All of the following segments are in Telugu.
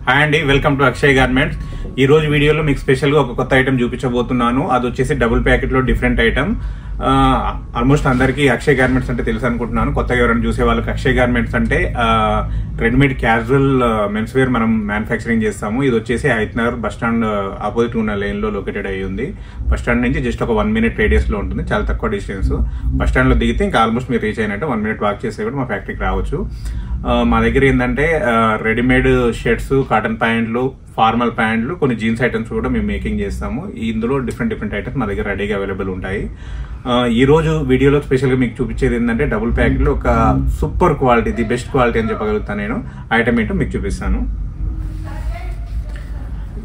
హాయ్ అండి, వెల్కమ్ టు అక్షయ్ గార్మెంట్స్. ఈ రోజు వీడియోలో మీకు స్పెషల్ గా ఒక కొత్త ఐటమ్ చూపించబోతున్నాను. అది వచ్చేసి డబుల్ ప్యాకెట్ లో డిఫరెంట్ ఐటమ్. ఆల్మోస్ట్ అందరికీ అక్షయ్ గార్మెంట్స్ అంటే తెలుసు అనుకుంటున్నాను. కొత్తగా ఎవరైనా చూసే వాళ్ళకి అక్షయ్ గార్మెంట్స్ అంటే రెడీమేడ్ క్యాజువల్ మెన్స్ వేర్ మనం మ్యానుఫ్యాక్చరింగ్ చేస్తాము. ఇది వచ్చేసి హైత్నగర్ బస్ స్టాండ్ ఆపోజిట్ ఉన్న లైన్ లో లొకేటెడ్ అయ్యి ఉంది. బస్ స్టాండ్ నుంచి జస్ట్ ఒక 1 minute రేడియస్ లో ఉంటుంది, చాలా తక్కువ డిస్టెన్స్. బస్ స్టాండ్ లో దిగితే ఇంకా ఆల్మోస్ట్ మీరు రీచ్ అయినట్టు 1 minute వాక్ చేస్తే కూడా మా ఫ్యాక్టరీకి రావచ్చు. మా దగ్గర ఏంటంటే రెడీమేడ్ షర్ట్స్, కాటన్ ప్యాంట్లు, ఫార్మల్ ప్యాంట్లు, కొన్ని జీన్స్ ఐటమ్స్ కూడా మేము మేకింగ్ చేస్తాము. ఇందులో డిఫరెంట్ ఐటమ్స్ మా దగ్గర రెడీగా అవైలబుల్ ఉంటాయి. ఈ రోజు వీడియోలో స్పెషల్ గా మీకు చూపించేది ఏంటంటే డబుల్ ప్యాకెట్ లో ఒక super quality, the best quality అని చెప్పగలుగుతాను. నేను ఐటమ్ ఏంటో మీకు చూపిస్తాను.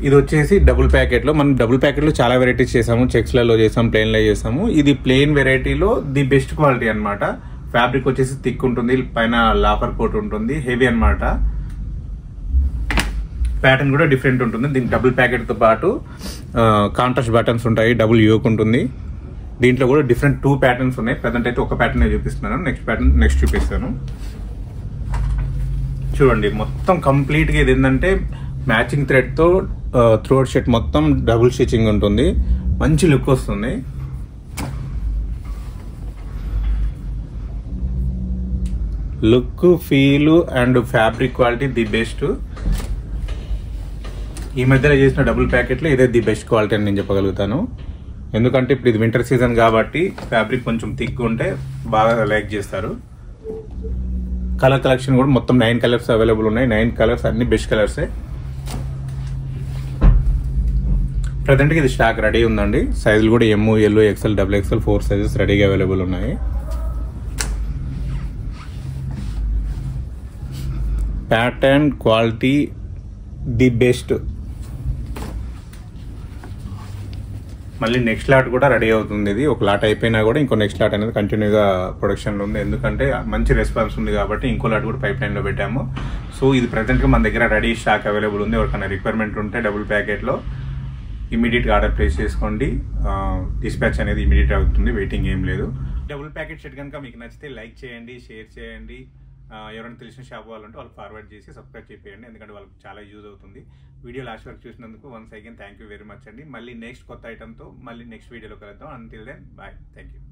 ఇది వచ్చేసి డబుల్ ప్యాకెట్ లో మనం డబుల్ ప్యాకెట్ లో చాలా వెరైటీస్ చేసాము. చెక్స్ లలో చేసాము, ప్లెయిన్ లో చేసాము. ఇది ప్లెయిన్ వెరైటీలో ది బెస్ట్ క్వాలిటీ అన్నమాట. ఫ్యాబ్రిక్ వచ్చేసి థిక్ ఉంటుంది, పైన లాఫర్ కోట్ ఉంటుంది, హెవీ అన్నమాట. ప్యాటర్న్ కూడా డిఫరెంట్ ఉంటుంది. దీనికి డబుల్ ప్యాకెట్ తో పాటు కాంట్రాస్ట్ బటన్స్ ఉంటాయి, డబుల్ యోక్ ఉంటుంది. దీంట్లో కూడా డిఫరెంట్ 2 ప్యాటర్న్స్ ఉన్నాయి. ప్రజెంట్ అయితే ఒక ప్యాటర్న్ చూపిస్తున్నాను, నెక్స్ట్ ప్యాటర్న్ నెక్స్ట్ చూపిస్తాను. చూడండి, మొత్తం కంప్లీట్ గా ఇది ఏంటంటే మ్యాచింగ్ థ్రెడ్ తో థ్రోట్ షర్ట్ మొత్తం డబుల్ స్టిచ్చింగ్ ఉంటుంది. మంచి లుక్ వస్తుంది. Look, feel and fabric quality the best. ఈ మధ్యలో చేసిన డబుల్ ప్యాకెట్ లో ఇదే ది బెస్ట్ క్వాలిటీ అని నేను చెప్పగలుగుతాను. ఎందుకంటే ఇప్పుడు ఇది వింటర్ సీజన్ కాబట్టి ఫ్యాబ్రిక్ కొంచెం థిక్ ఉంటే బాగా లైక్ చేస్తారు. కలర్ కలెక్షన్ కూడా మొత్తం 9 కలర్స్ అవైలబుల్ ఉన్నాయి. 9 కలర్స్ అన్ని బెస్ట్ కలర్సే. ప్రజెంట్గా ఇది స్టాక్ రెడీ ఉందండి. సైజులు కూడా ఎమ్, ఎల్, ఎక్స్ఎల్, XXL 4 సైజెస్ రెడీగా అవైలబుల్ ఉన్నాయి. Pattern quality the best. మళ్ళీ నెక్స్ట్ లాట్ కూడా రెడీ అవుతుంది. ఇది ఒక లాట్ అయిపోయినా కూడా ఇంకో నెక్స్ట్ లాట్ అనేది కంటిన్యూగా ప్రొడక్షన్ లో ఉంది. ఎందుకంటే మంచి రెస్పాన్స్ ఉంది కాబట్టి ఇంకో లాట్ కూడా పైప్ లైన్ లో పెట్టాము. సో ఇది ప్రెసెంట్ గా మన దగ్గర రెడీ స్టాక్ అవైలబుల్ ఉంది. ఎవరికైనా రిక్వైర్మెంట్ ఉంటే డబుల్ ప్యాకెట్ లో ఇమీడియట్ గా ఆర్డర్ ప్లేస్ చేసుకోండి. డిస్పాచ్ అనేది ఇమీడియట్ అవుతుంది, వెయిటింగ్ ఏం లేదు. డబుల్ ప్యాకెట్ షర్ట్ కనుక మీకు నచ్చితే లైక్ చేయండి, షేర్ చేయండి. ఎవరైనా తెలిసిన షాప్ వాళ్ళంటే వాళ్ళకి ఫార్వర్డ్ చేసి సబ్స్క్రైబ్ చేయండి, ఎందుకంటే వాళ్ళకి చాలా యూజ్ అవుతుంది. వీడియో లాస్ట్ వరకు చూసినందుకు once again thank you very much అండి. మళ్ళీ నెక్స్ట్ కొత్త ఐటమ్తో మళ్ళీ నెక్స్ట్ వీడియోలో కలుద్దాం. Until then bye, thank you.